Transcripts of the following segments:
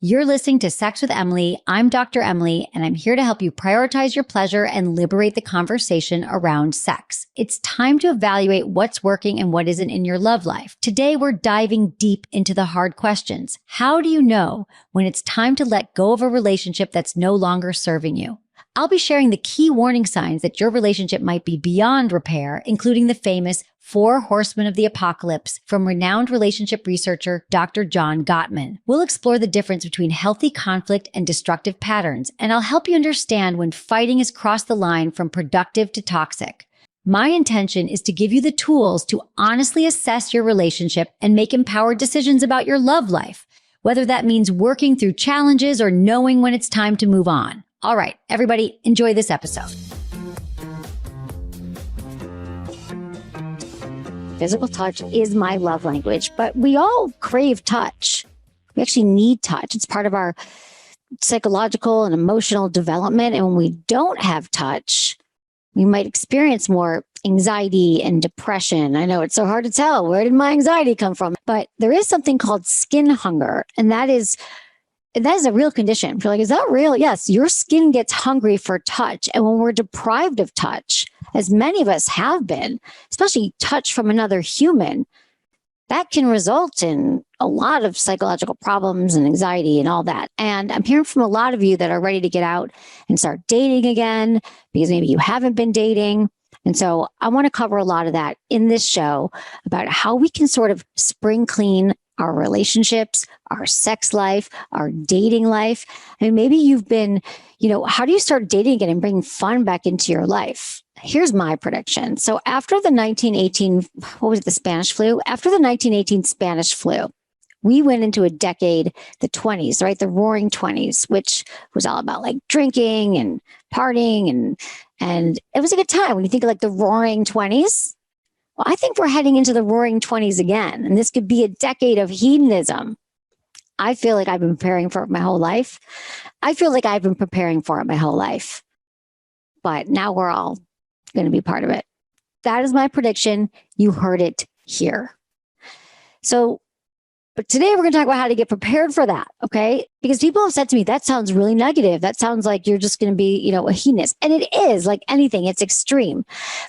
You're listening to Sex with Emily. I'm Dr. Emily, and I'm here to help you prioritize your pleasure and liberate the conversation around sex. It's time to evaluate what's working and what isn't in your love life. Today, we're diving deep into the hard questions. How do you know when it's time to let go of a relationship that's no longer serving you? I'll be sharing the key warning signs that your relationship might be beyond repair, including the famous 4 Horsemen of the Apocalypse from renowned relationship researcher Dr. Gottman. We'll explore the difference between healthy conflict and destructive patterns, and I'll help you understand when fighting has crossed the line from productive to toxic. My intention is to give you the tools to honestly assess your relationship and make empowered decisions about your love life, whether that means working through challenges or knowing when it's time to move on. All right, everybody, enjoy this episode. Physical touch is my love language, but we all crave touch. We actually need touch. It's part of our psychological and emotional development. And when we don't have touch, we might experience more anxiety and depression. I know it's so hard to tell. Where did my anxiety come from? But there is something called skin hunger, and that is a real condition. You're like, is that real? Yes, your skin gets hungry for touch. And when we're deprived of touch, as many of us have been, especially touch from another human, that can result in a lot of psychological problems and anxiety and all that. And I'm hearing from a lot of you that are ready to get out and start dating again because maybe you haven't been dating. And so I want to cover a lot of that in this show about how we can sort of spring clean our relationships, our sex life, our dating life. I mean, maybe you've been, how do you start dating again and bring fun back into your life? Here's my prediction. So after the 1918, the Spanish flu? After the 1918 Spanish flu, we went into a decade, the 20s, right? The roaring 20s, which was all about like drinking and partying. And it was a good time when you think of like the roaring 20s. Well, I think we're heading into the roaring 20s again, and this could be a decade of hedonism. I feel like I've been preparing for it my whole life. But now we're all going to be part of it. That is my prediction. You heard it here. But today we're going to talk about how to get prepared for that, okay? Because people have said to me, that sounds really negative. That sounds like you're just going to be, a hedonist. And it is, like anything, it's extreme.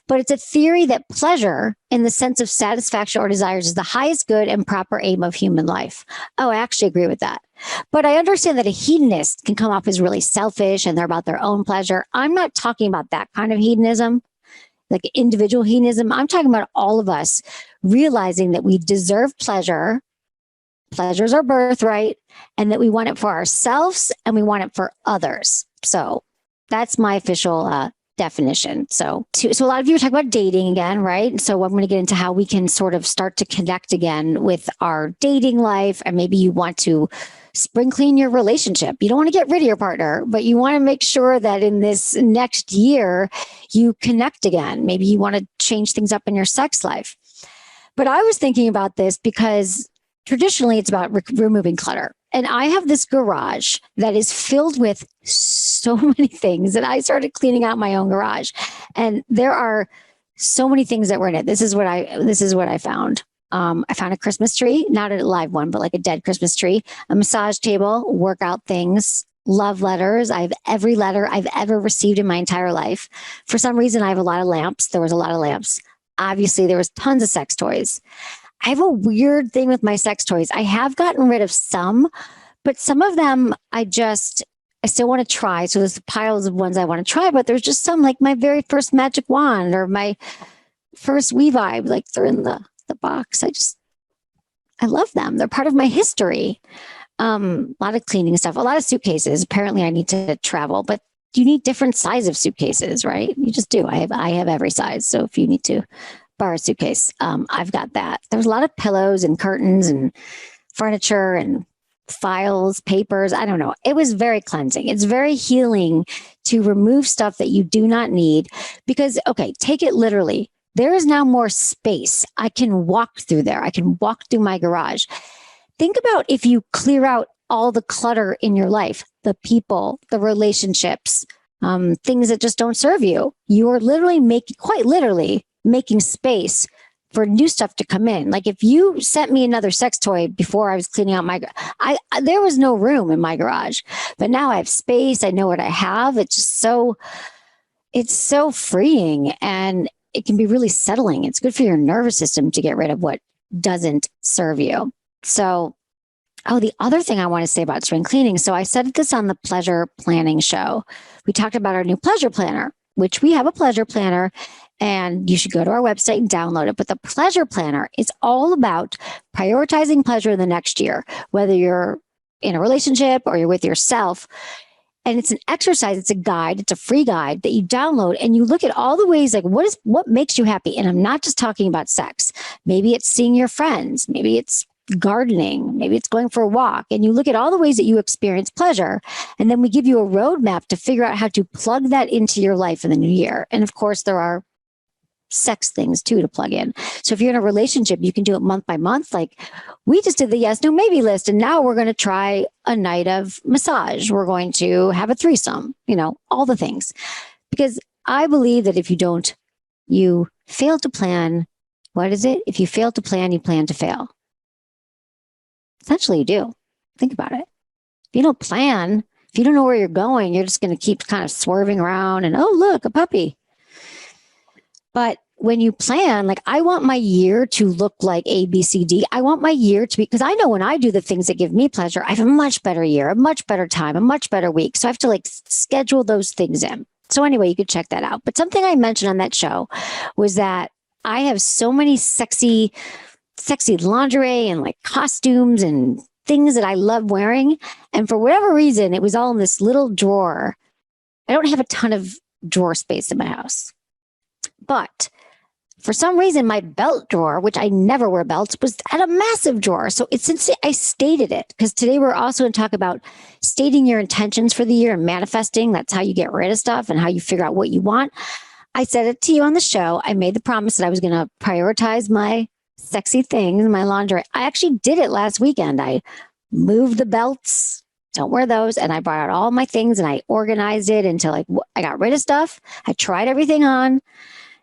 But it's a theory that pleasure in the sense of satisfaction or desires is the highest good and proper aim of human life. Oh, I actually agree with that. But I understand that a hedonist can come off as really selfish and they're about their own pleasure. I'm not talking about that kind of hedonism, like individual hedonism. I'm talking about all of us realizing that we deserve pleasure. Pleasure's our birthright, and that we want it for ourselves and we want it for others. So that's my official definition. So a lot of you are talking about dating again, right? So I'm going to get into how we can sort of start to connect again with our dating life. And maybe you want to spring clean your relationship. You don't want to get rid of your partner, but you want to make sure that in this next year, you connect again. Maybe you want to change things up in your sex life. But I was thinking about this because traditionally, it's about removing clutter. And I have this garage that is filled with so many things. And I started cleaning out my own garage. And there are so many things that were in it. This is what I found. I found a Christmas tree, not a live one, but like a dead Christmas tree, a massage table, workout things, love letters. I have every letter I've ever received in my entire life. For some reason, I have a lot of lamps. There was a lot of lamps. Obviously, there was tons of sex toys. I have a weird thing with my sex toys. I have gotten rid of some, but some of them I still want to try. So there's piles of ones I want to try, but there's just some like my very first magic wand or my first Wevibe, like they're in the box. I love them. They're part of my history. A lot of cleaning stuff, a lot of suitcases. Apparently I need to travel, but you need different size of suitcases, right? You just do. I have every size. So if you need to borrow a suitcase, I've got that. There's a lot of pillows and curtains and furniture and files, papers. I don't know. It was very cleansing. It's very healing to remove stuff that you do not need because, okay, take it literally. There is now more space. I can walk through there. I can walk through my garage. Think about if you clear out all the clutter in your life, the people, the relationships, things that just don't serve you. You are literally quite literally making space for new stuff to come in. Like if you sent me another sex toy before I was cleaning out there was no room in my garage, but now I have space. I know what I have. It's so freeing, and it can be really settling. It's good for your nervous system to get rid of what doesn't serve you. So, the other thing I want to say about spring cleaning. So I said this on the pleasure planning show. We talked about our new pleasure planner, which we have a pleasure planner, and you should go to our website and download it. But the pleasure planner is all about prioritizing pleasure in the next year, whether you're in a relationship or you're with yourself. And it's an exercise, it's a guide, it's a free guide that you download, and you look at all the ways, like what makes you happy. And I'm not just talking about sex. Maybe it's seeing your friends, maybe it's gardening, maybe it's going for a walk, and you look at all the ways that you experience pleasure. And then we give you a roadmap to figure out how to plug that into your life in the new year. And of course, there are sex things too to plug in. So if you're in a relationship, you can do it month by month. Like we just did the yes, no, maybe list. And now we're going to try a night of massage. We're going to have a threesome, all the things. Because I believe that if you fail to plan, what is it? If you fail to plan, you plan to fail. Essentially you do. Think about it. If you don't plan, if you don't know where you're going, you're just going to keep kind of swerving around and, oh, look, a puppy. But when you plan, like I want my year to look like A, B, C, D. I want my year to be, because I know when I do the things that give me pleasure, I have a much better year, a much better time, a much better week. So I have to schedule those things in. So anyway, you could check that out. But something I mentioned on that show was that I have so many sexy lingerie and costumes and things that I love wearing. And for whatever reason, it was all in this little drawer. I don't have a ton of drawer space in my house. But for some reason, my belt drawer, which I never wear belts, was at a massive drawer. So since I stated it, because today we're also going to talk about stating your intentions for the year and manifesting. That's how you get rid of stuff and how you figure out what you want. I said it to you on the show. I made the promise that I was going to prioritize my sexy things, my lingerie. I actually did it last weekend. I moved the belts. Don't wear those. And I brought out all my things and I organized it until I got rid of stuff. I tried everything on.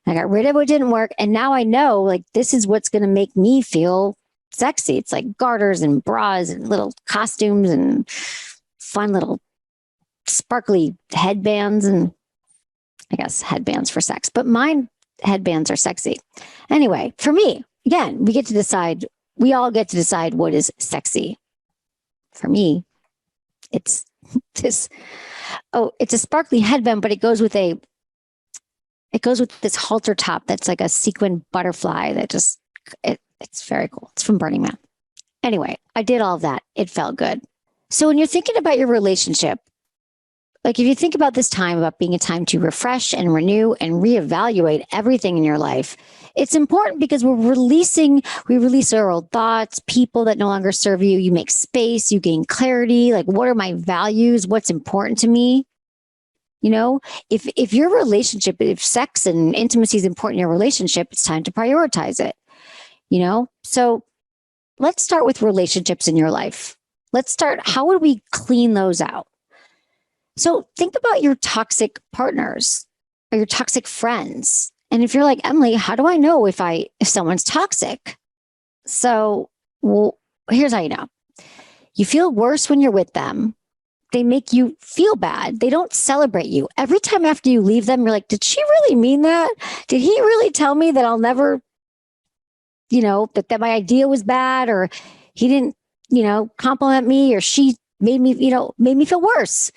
I got rid of what didn't work. And now I know this is what's going to make me feel sexy. It's like garters and bras and little costumes and fun little sparkly headbands, and I guess headbands for sex, but mine headbands are sexy. Anyway, for me, again, we all get to decide what is sexy. For me, it's this, it's a sparkly headband, but it goes with this halter top that's like a sequin butterfly that it's very cool. It's from Burning Man. Anyway, I did all of that. It felt good. So when you're thinking about your relationship, if you think about this time about being a time to refresh and renew and reevaluate everything in your life, it's important because we release our old thoughts, people that no longer serve you. You make space, you gain clarity. What are my values? What's important to me? If your relationship, if sex and intimacy is important in your relationship, it's time to prioritize it. So let's start with relationships in your life. How would we clean those out? So think about your toxic partners or your toxic friends. And if you're like, Emily, how do I know if someone's toxic? So, here's how you know. You feel worse when you're with them. They make you feel bad. They don't celebrate you. Every time after you leave them, you're like, did she really mean that? Did he really tell me that I'll never, that my idea was bad, or he didn't, compliment me, or she made me feel worse.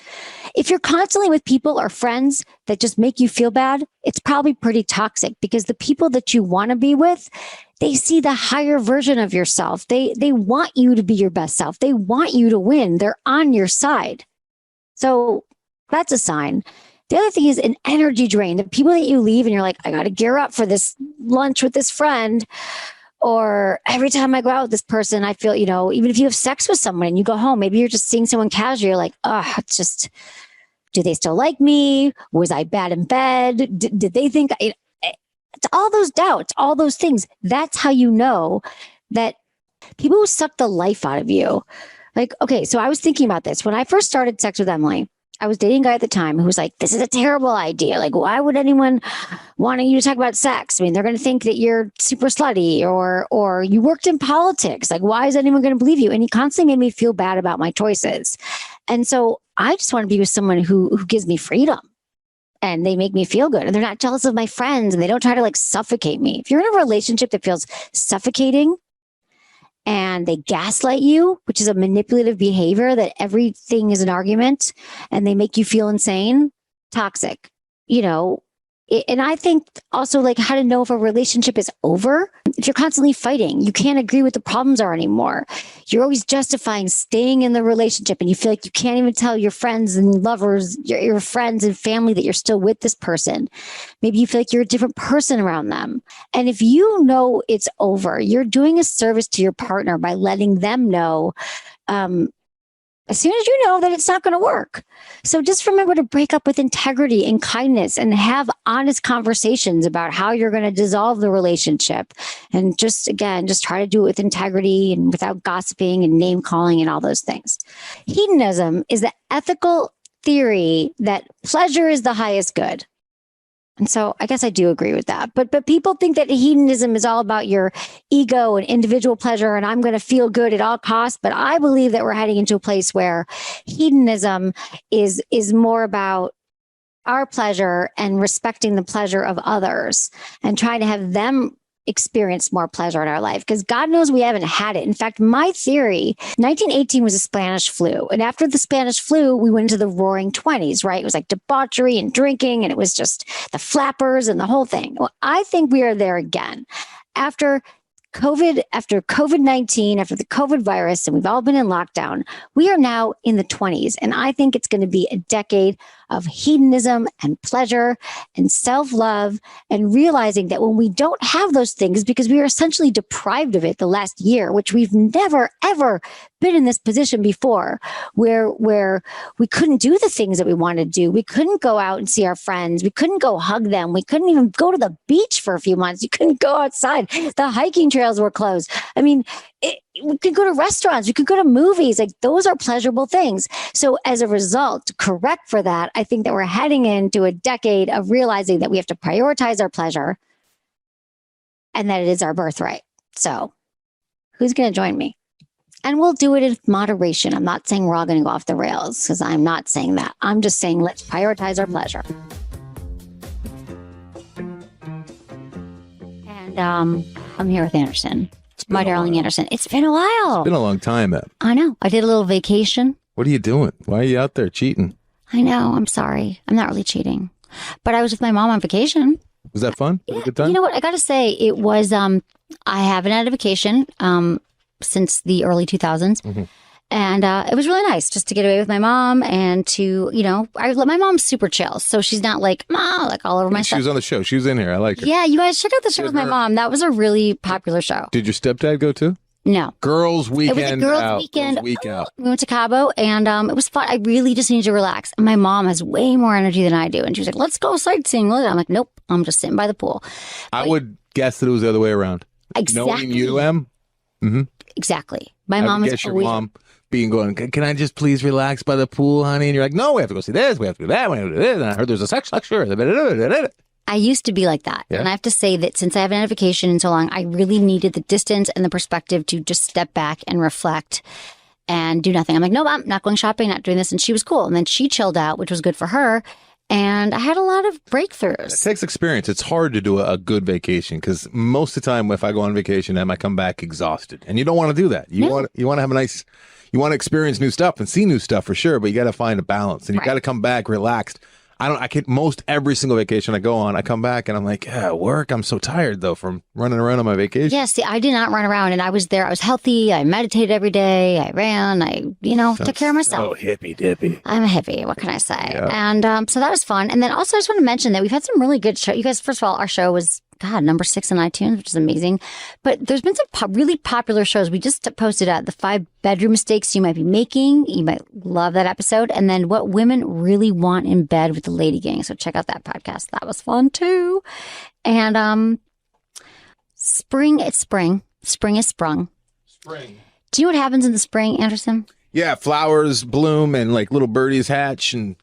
If you're constantly with people or friends that just make you feel bad, it's probably pretty toxic, because the people that you want to be with, they see the higher version of yourself. They want you to be your best self. They want you to win. They're on your side. So that's a sign. The other thing is an energy drain. The people that you leave and you're like, I got to gear up for this lunch with this friend. Or every time I go out with this person, I feel, even if you have sex with someone and you go home, maybe you're just seeing someone casual. You're like, it's just, do they still like me? Was I bad in bed? Did they think it's all those doubts, all those things. That's how you know that people who suck the life out of you. Okay, so I was thinking about this. When I first started sex with Emily, I was dating a guy at the time who was like, this is a terrible idea. Like, why would anyone want you to talk about sex? I mean, they're going to think that you're super slutty or you worked in politics. Like, why is anyone going to believe you? And he constantly made me feel bad about my choices. And so I just want to be with someone who gives me freedom and they make me feel good and they're not jealous of my friends and they don't try to like suffocate me. If you're in a relationship that feels suffocating, and they gaslight you, which is a manipulative behavior that everything is an argument and they make you feel insane, toxic, you know. And I think also like how to know if a relationship is over. If you're constantly fighting, you can't agree what the problems are anymore. You're always justifying staying in the relationship and you feel like you can't even tell your friends and lovers, your friends and family that you're still with this person. Maybe you feel like you're a different person around them. And if you know it's over, you're doing a service to your partner by letting them know, as soon as you know that it's not going to work. So just remember to break up with integrity and kindness and have honest conversations about how you're going to dissolve the relationship. And just, again, just try to do it with integrity and without gossiping and name calling and all those things. Hedonism is the ethical theory that pleasure is the highest good. And so I guess I do agree with that. But people think that hedonism is all about your ego and individual pleasure and I'm going to feel good at all costs. But I believe that we're heading into a place where hedonism is more about our pleasure and respecting the pleasure of others and trying to have them experience more pleasure in our life because God knows we haven't had it. In fact, my theory, 1918 was a Spanish flu. And after the Spanish flu, we went into the roaring 20s, right? It was like debauchery and drinking and it was just the flappers and the whole thing. Well, I think we are there again. After COVID-19, after the COVID virus, and we've all been in lockdown, we are now in the 20s. And I think it's going to be a decade of hedonism and pleasure and self-love and realizing that when we don't have those things, because we are essentially deprived of it the last year, which we've never, ever been in this position before, where we couldn't do the things that we wanted to do. We couldn't go out and see our friends. We couldn't go hug them. We couldn't even go to the beach for a few months. You couldn't go outside. The hiking trails were closed. I mean, we could go to restaurants. We could go to movies. Like those are pleasurable things. So as a result, to correct for that, I think that we're heading into a decade of realizing that we have to prioritize our pleasure and that it is our birthright. So who's going to join me? And we'll do it in moderation. I'm not saying we're all going to go off the rails because I'm not saying that. I'm just saying let's prioritize our pleasure. And I'm here with Anderson. My darling Anderson. It's been a while. It's been a long time, Eb. I know. I did a little vacation. What are you doing? Why are you out there cheating? I know. I'm sorry. I'm not really cheating. But I was with my mom on vacation. Was that fun? Yeah. Had a good time? You know what? I got to say, it was, I haven't had a vacation since the early 2000s. Mm-hmm. And it was really nice just to get away with my mom and to, my mom's super chill. So she's not like, Ma, like all over my stuff. She was on the show. She was in here. I like her. Yeah, you guys check out the show with my mom. That was a really popular show. Did your stepdad go too? No. Girls' weekend. It was a girls' weekend. Week out. We went to Cabo and it was fun. I really just needed to relax. And my mom has way more energy than I do. And she was like, let's go sightseeing. I'm like, nope, I'm just sitting by the pool. I would guess that it was the other way around. Exactly. Knowing you, Em. Mm-hmm. Exactly. My mom is always... your mom going, can I just please relax by the pool, honey? And you're like, no, we have to go see this. We have to do that. We have to do this. And I heard there's a sex lecture. I used to be like that. Yeah. And I have to say that since I haven't had a vacation in so long, I really needed the distance and the perspective to just step back and reflect and do nothing. I'm like, no, I'm not going shopping, not doing this. And she was cool. And then she chilled out, which was good for her. And I had a lot of breakthroughs. It takes experience. It's hard to do a good vacation because most of the time if I go on vacation, I come back exhausted. And you don't want to do that. You want to have a nice... You want to experience new stuff and see new stuff for sure, but you got to find a balance and you got to come back relaxed. I can most every single vacation I go on, I come back and I'm like, yeah, work. I'm so tired though from running around on my vacation. Yeah, see, I did not run around and I was there. I was healthy. I meditated every day. I ran. I, took care of myself. Oh, hippie dippy. I'm a hippie. What can I say? Yeah. And so that was fun. And then also I just want to mention that we've had some really good shows. You guys, first of all, our show was number 6 on iTunes, which is amazing. But there's been some really popular shows. We just posted the 5 bedroom mistakes you might be making. You might love that episode. And then what women really want in bed with the lady gang. So check out that podcast. That was fun too. And spring, it's spring. Spring is sprung. Spring. Do you know what happens in the spring, Anderson? Yeah, flowers bloom and like little birdies hatch and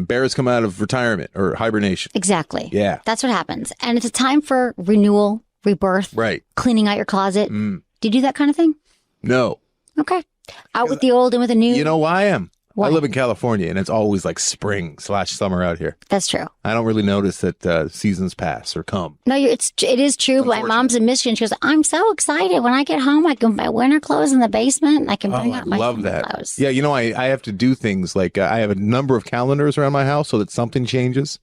bears come out of retirement or hibernation. Exactly. Yeah. That's what happens. And it's a time for renewal, rebirth, Right. cleaning out your closet. Do you do that kind of thing? No. Okay. Out with the old and with the new. You know why I am? Why? I live in California, and it's always like spring/summer out here. That's true. I don't really notice that seasons pass or come. No, it is true. My mom's in Michigan. She goes, I'm so excited. When I get home, I can buy winter clothes in the basement. And I can bring out my love summer that. clothes. Yeah, I have to do things like I have a number of calendars around my house so that something changes.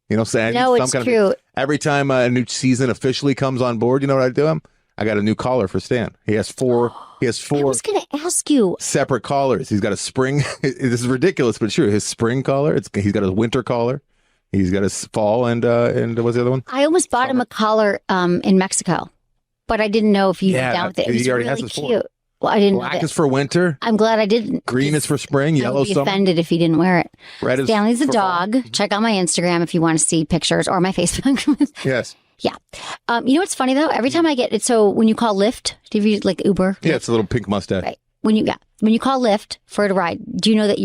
So I No, need it's some true. Every time a new season officially comes on board, you know what I do? I got a new collar for Stan. He has four. I was going to ask you. Separate collars. He's got a spring. This is ridiculous, but true. His spring collar. He's got a winter collar. He's got his fall and what's the other one? I almost bought him a collar in Mexico, but I didn't know if you were down with it. It was already really has his cute. Well, I didn't. Black is for winter. I'm glad I didn't. Green is for spring. Yellow I would be summer. offended if he didn't wear it. Red is Stanley's a for dog. fall. Check out my Instagram if you want to see pictures or my Facebook. Yes. Yeah. You know what's funny though? Every time I get it, so when you call Lyft, do you use like Uber? Yeah, it's a little pink mustache. Right. When you call Lyft for a ride, do you know that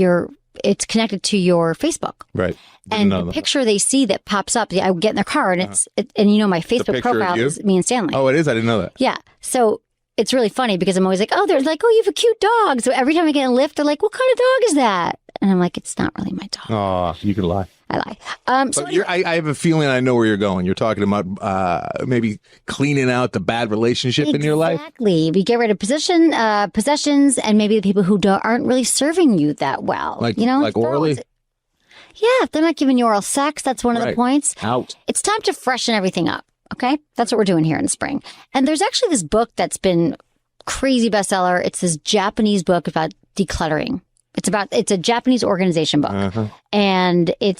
it's connected to your Facebook? Right. And the picture they see that pops up, I get in their car and my Facebook profile is me and Stanley. Oh, it is? I didn't know that. Yeah. So it's really funny because I'm always like, oh, they're like, oh, you have a cute dog. So every time I get in a Lyft, they're like, what kind of dog is that? And I'm like, it's not really my dog. Oh, you could lie. I lie. So anyway. I have a feeling I know where you're going. You're talking about maybe cleaning out the bad relationship in your life. Exactly. We get rid of possessions, and maybe the people who aren't really serving you that well. Like throw orally? it. Yeah, if they're not giving you oral sex, that's one of the points. Out. It's time to freshen everything up. Okay, that's what we're doing here in spring. And there's actually this book that's been crazy bestseller. It's this Japanese book about decluttering. It's a Japanese organization book, and I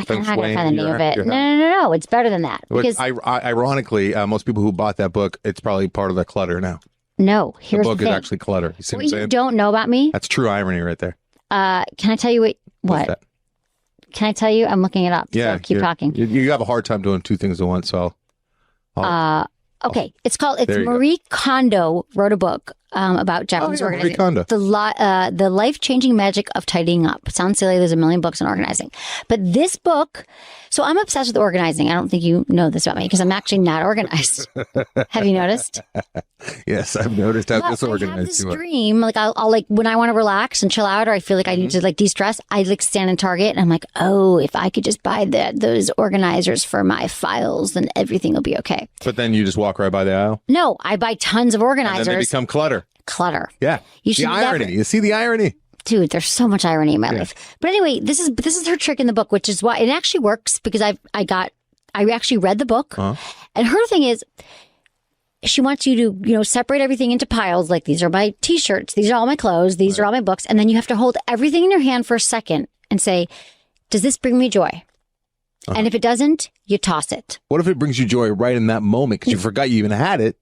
don't know how to find the name of it. No, it's better than that. Because ironically, most people who bought that book, it's probably part of the clutter now. No, here's the book thing. is actually clutter. You see what I'm saying? You don't know about me? That's true irony right there. Can I tell you what? Can I tell you? I'm looking it up. Yeah, so keep talking. You have a hard time doing two things at once, so. Okay, it's Marie Kondo wrote a book about Japanese organizing. Marie Kondo. The life-changing magic of tidying up. Sounds silly. There's a million books on organizing, but this book. So I'm obsessed with organizing. I don't think you know this about me because I'm actually not organized. Have you noticed? Yes, I've noticed how disorganized I have this you are. dream, like I'll like when I want to relax and chill out, or I feel like I need to like de-stress. I like stand in Target and I'm like, oh, if I could just buy those organizers for my files, then everything will be okay. But then you just walk right by the aisle. No, I buy tons of organizers. And then they become clutter. Yeah. The irony. You see the irony? Dude, there's so much irony in my life. But anyway, this is her trick in the book, which is why it actually works because I actually read the book. And her thing is she wants you to, separate everything into piles. Like these are my t-shirts. These are all my clothes. These are all my books. And then you have to hold everything in your hand for a second and say, does this bring me joy? And if it doesn't, you toss it. What if it brings you joy right in that moment because you forgot you even had it?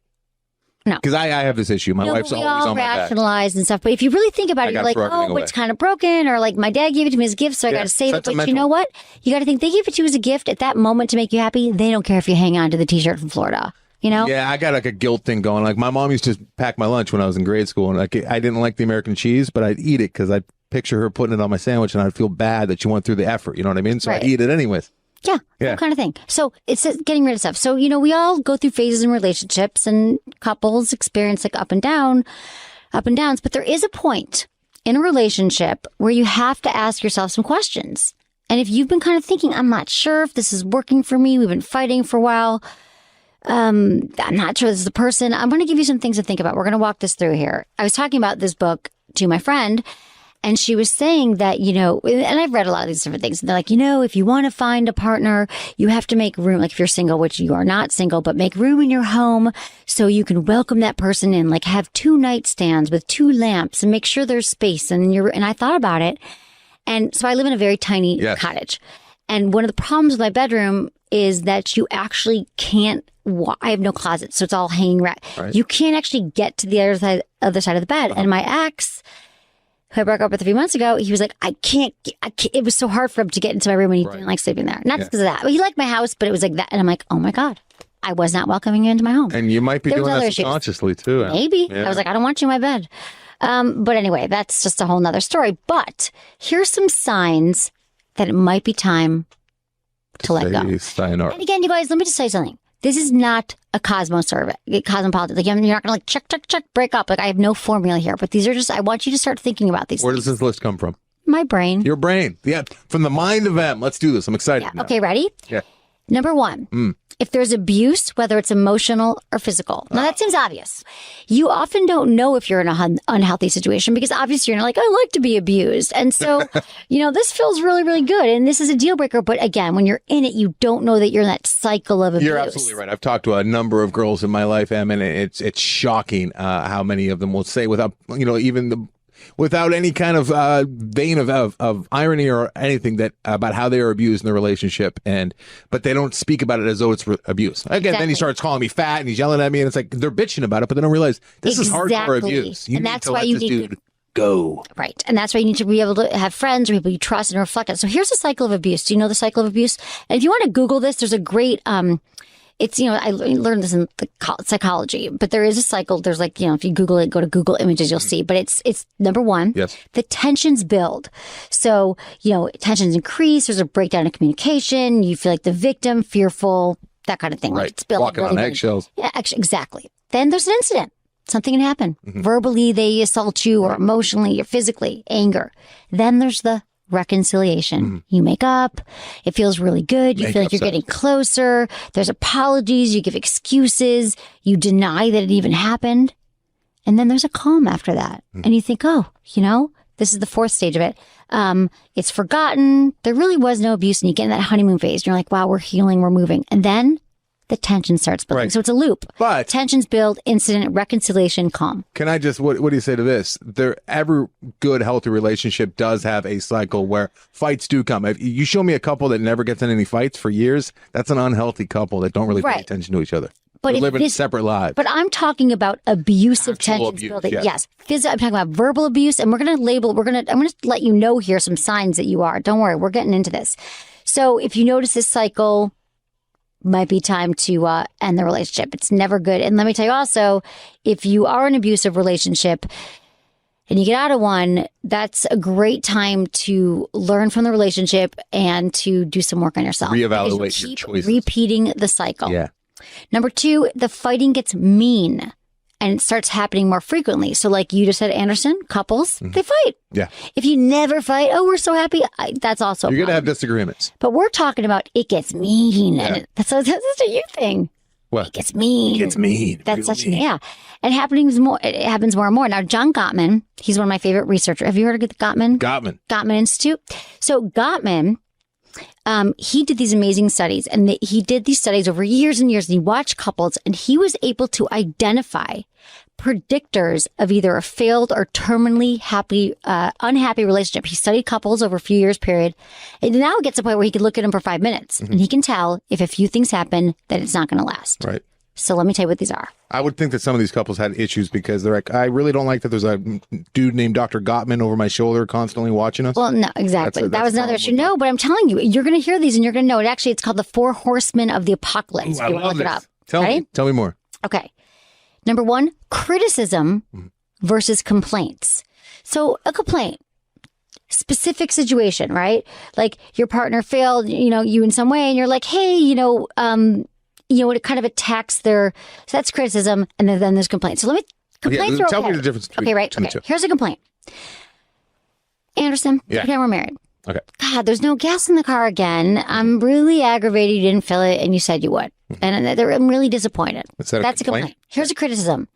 No. Because I have this issue. My wife's always on my back. Rationalize and stuff. But if you really think about it, you're like, oh, it's kind of broken. Or like my dad gave it to me as a gift, so I got to save it. But you know what? You got to think they gave it to you as a gift at that moment to make you happy. They don't care if you hang on to the t-shirt from Florida. Yeah, I got like a guilt thing going. Like my mom used to pack my lunch when I was in grade school. And like I didn't like the American cheese, but I'd eat it because I'd picture her putting it on my sandwich and I'd feel bad that she went through the effort. You know what I mean? So I eat it anyways. Yeah, that kind of thing. So it's getting rid of stuff. So, we all go through phases in relationships and couples experience like up and downs. But there is a point in a relationship where you have to ask yourself some questions. And if you've been kind of thinking, I'm not sure if this is working for me. We've been fighting for a while. I'm not sure this is the person. I'm going to give you some things to think about. We're going to walk this through here. I was talking about this book to my friend. And she was saying that, and I've read a lot of these different things. And they're like, if you want to find a partner, you have to make room. Like if you're single, which you are not single, but make room in your home so you can welcome that person in. Like have 2 nightstands with 2 lamps and make sure there's space. And I thought about it. And so I live in a very tiny cottage. And one of the problems with my bedroom is that you actually can't. I have no closet, so it's all hanging right. You can't actually get to the other side of the bed. And my ex, who I broke up with a few months ago, he was like, I can't. It was so hard for him to get into my room and he didn't like sleeping there. Not just because of that. He liked my house, but it was like that. And I'm like, oh my God, I was not welcoming you into my home. And you might be doing that subconsciously too. Maybe. I was like, I don't want you in my bed. But anyway, that's just a whole nother story. But here's some signs that it might be time to let go. Sayonara. And again, you guys, let me just say something. This is not a Cosmo survey, cosmopolitan. Like, you're not going to check, break up. Like, I have no formula here, but these are just, I want you to start thinking about these Where things. does this list come from? My brain. Your brain. Yeah. From the mind of M. Let's do this. I'm excited. Yeah. Okay, ready? Yeah. Number one, if there's abuse, whether it's emotional or physical. Now, that seems obvious. You often don't know if you're in an unhealthy situation because obviously you're like, I like to be abused. And so, this feels really, really good. And this is a deal breaker. But again, when you're in it, you don't know that you're in that cycle of abuse. You're absolutely right. I've talked to a number of girls in my life, Em, and it's shocking how many of them will say without any kind of vein of irony or anything that about how they are abused in their relationship, but they don't speak about it as though it's abuse. Again, Then he starts calling me fat and he's yelling at me, and it's like they're bitching about it, but they don't realize this is hardcore abuse. And that's why you need to go. Right. And that's why you need to be able to have friends or people you trust and reflect on. So here's a cycle of abuse. Do you know the cycle of abuse? And if you want to Google this, there's a great it's, I learned this in the psychology, but there is a cycle. There's if you Google it, go to Google Images, you'll see. But it's number one, yes, the tensions build. So, tensions increase. There's a breakdown in communication. You feel like the victim, fearful, that kind of thing. Right. Like it's built Walking on eggshells. Yeah, exactly. Then there's an incident. Something can happen. Verbally, they assault you, or emotionally, or physically, anger. Then there's the reconciliation. You make up. It feels really good. You feel like you're getting closer. There's apologies. You give excuses. You deny that it even happened. And then there's a calm after that. And you think, this is the fourth stage of it. It's forgotten. There really was no abuse. And you get in that honeymoon phase. And you're like, wow, we're healing. We're moving. And then the tension starts building. Right. So it's a loop. But tensions build, incident, reconciliation, calm. Can I just, what do you say to this? Every good, healthy relationship does have a cycle where fights do come. If you show me a couple that never gets in any fights for years, that's an unhealthy couple that don't really pay attention to each other. But they're living separate lives. But I'm talking about abusive tensions building. Yes. I'm talking about verbal abuse, and I'm going to let you know here some signs that you are. Don't worry, we're getting into this. So if you notice this cycle, might be time to end the relationship. It's never good. And let me tell you also, if you are in an abusive relationship and you get out of one, that's a great time to learn from the relationship and to do some work on yourself. Reevaluate your choices. Repeating the cycle. Yeah. Number two, the fighting gets mean and it starts happening more frequently. So like you just said, Anderson, couples, they fight. Yeah. If you never fight, we're so happy. That's also you're going to have disagreements. But we're talking about it gets mean. Yeah. And that's a you thing. What? It gets mean. It gets mean. That's such yeah. And it happens more and more. Now, John Gottman, he's one of my favorite researchers. Have you heard of the Gottman? Gottman Institute. So Gottman, he did these amazing studies, and he did these studies over years and years, and he watched couples, and he was able to identify predictors of either a failed or terminally unhappy relationship. He studied couples over a few years period, and now it gets to the point where he can look at them for 5 minutes, and he can tell if a few things happen that it's not going to last. Right. So let me tell you what these are. I would think that some of these couples had issues because they're like, I really don't like that there's a dude named Dr. Gottman over my shoulder constantly watching us. Well, no, exactly. That was another issue. No, but I'm telling you, you're going to hear these and you're going to know it. Actually, it's called the 4 Horsemen of the Apocalypse. Ooh, you want to look it up. Tell me more. Okay. Number 1, criticism versus complaints. So a complaint, specific situation, right? Like your partner failed, you in some way, and you're like, hey, it kind of attacks so that's criticism, and then there's complaints. So complaints are okay. Tell me the difference between okay, right? Okay. Here's a complaint. Anderson, pretend we're married. Okay. God, there's no gas in the car again. I'm really aggravated you didn't fill it, and you said you would. And I'm really disappointed. That's a complaint. Here's a criticism.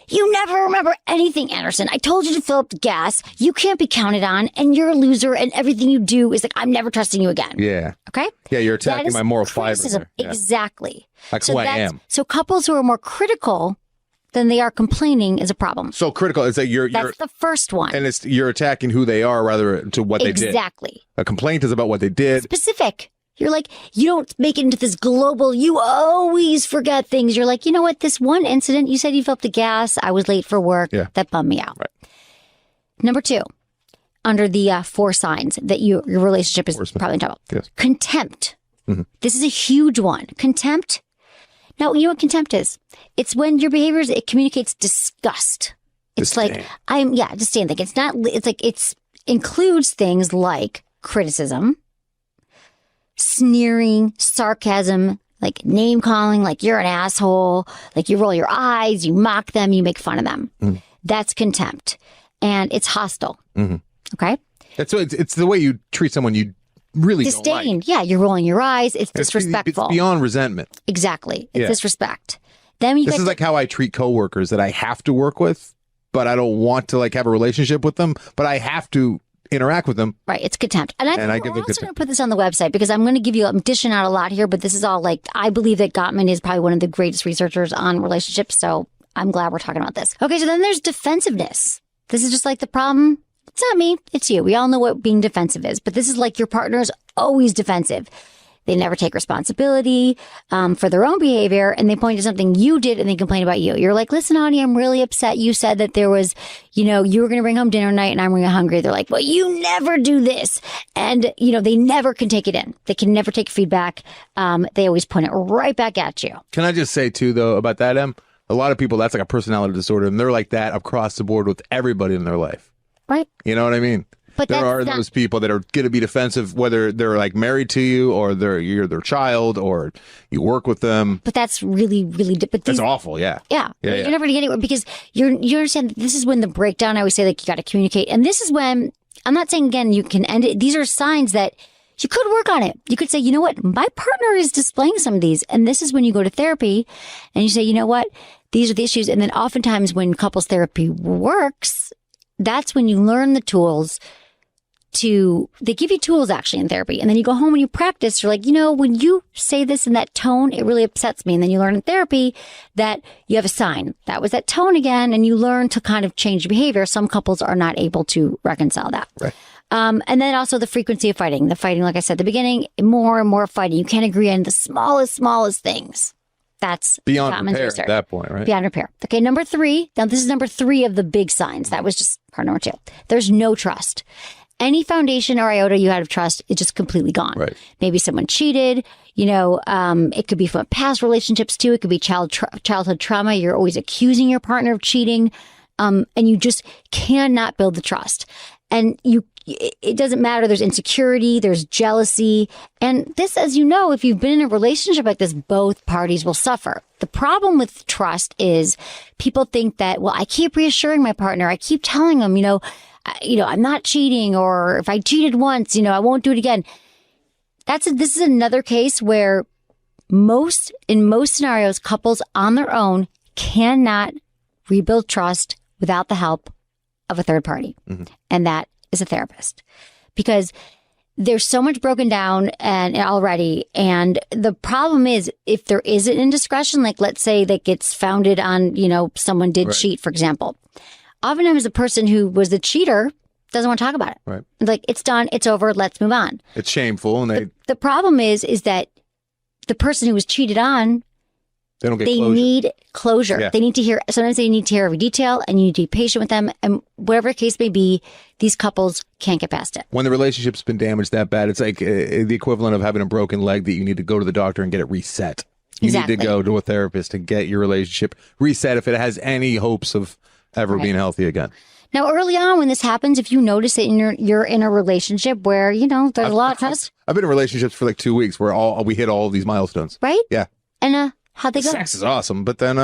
You never remember anything, Anderson. I told you to fill up the gas. You can't be counted on, and you're a loser, and everything you do is like, I'm never trusting you again. Yeah. Okay? Yeah, you're attacking my moral fiber. Yeah. Exactly. That's who I am. So couples who are more critical than they are complaining is a problem. So critical is that that's the first one. And you're attacking who they are rather to what they did. Exactly. A complaint is about what they did. Specific. You're like, you don't make it into this global, you always forget things. You're like, you know what? This one incident, you said you filled up the gas. I was late for work. Yeah. That bummed me out. Right. Number 2, under the 4 signs that your relationship is probably in trouble. Yes. Contempt. This is a huge one. Contempt. Now, you know what contempt is? It's when your behaviors, it communicates disgust. It's like, disdain. Like, it's not, it's like, it's includes things like criticism, sneering, sarcasm, like name calling, like you're an asshole, like you roll your eyes, you mock them, you make fun of them. That's contempt. And it's hostile. Okay? It's the way you treat someone you really disdain. don't like. Yeah, you're rolling your eyes. It's disrespectful. It's beyond resentment. Exactly. It's disrespect. Then this is like how I treat coworkers that I have to work with, but I don't want to like have a relationship with them, but I have to interact with them. Right. It's contempt. And I think we're also going to put this on the website because I'm going to give you, I'm dishing out a lot here, but this is all like, I believe that Gottman is probably one of the greatest researchers on relationships. So I'm glad we're talking about this. Okay. So then there's defensiveness. This is just like the problem. It's not me. It's you. We all know what being defensive is, but this is like your partner's always defensive. They never take responsibility for their own behavior, and they point to something you did and they complain about you. You're like, listen, honey, I'm really upset. You said that there was, you were going to bring home dinner tonight and I'm really hungry. They're like, well, you never do this. And, they never can take it in. They can never take feedback. They always point it right back at you. Can I just say, too, though, about that, Em? A lot of people, that's like a personality disorder, and they're like that across the board with everybody in their life. Right. You know what I mean? But there are those people that are going to be defensive, whether they're like married to you or you're their child or you work with them. But that's really, really, that's awful. Yeah. Yeah. You're never going to get anywhere because you understand that this is when the breakdown, I always say, like, you got to communicate. And this is when, I'm not saying again, you can end it. These are signs that you could work on it. You could say, you know what? My partner is displaying some of these. And this is when you go to therapy and you say, you know what? These are the issues. And then oftentimes when couples therapy works, that's when you learn the tools they give you tools actually in therapy. And then you go home and you practice. You're like, when you say this in that tone, it really upsets me. And then you learn in therapy that you have a sign. That was that tone again. And you learn to kind of change your behavior. Some couples are not able to reconcile that. Right. And then also the frequency of fighting. The fighting, like I said at the beginning, more and more fighting. You can't agree on the smallest things. That's beyond repair at that point, right? Beyond repair. Okay, number 3. Now, this is number 3 of the big signs. That was just part number 2. There's no trust. Any foundation or iota you had of trust is just completely gone. Right. Maybe someone cheated. It could be from past relationships too. It could be childhood trauma. You're always accusing your partner of cheating, and you just cannot build the trust. And it doesn't matter. There's insecurity. There's jealousy. And this, as you know, if you've been in a relationship like this, both parties will suffer. The problem with trust is people think that, well, I keep reassuring my partner. I keep telling them, I'm not cheating, or if I cheated once, I won't do it again. This is another case where in most scenarios, couples on their own cannot rebuild trust without the help of a third party. Mm-hmm. And that is a therapist, because there's so much broken down and already. And the problem is, if there is an indiscretion, like let's say that gets founded on, someone did cheat, for example. Oftentimes the person who was the cheater doesn't want to talk about it. Right. Like, it's done, it's over, let's move on. It's shameful. And the problem is that the person who was cheated on, they need closure. Yeah. Sometimes they need to hear every detail, and you need to be patient with them. And whatever the case may be, these couples can't get past it. When the relationship's been damaged that bad, it's like the equivalent of having a broken leg that you need to go to the doctor and get it reset. You need to go to a therapist to get your relationship reset if it has any hopes of ever being healthy again. Now, early on when this happens, if you notice that you're in a relationship where, there's a lot of trust. I've been in relationships for like 2 weeks where we hit all of these milestones. Right? Yeah. And how'd they go? Sex is awesome, but then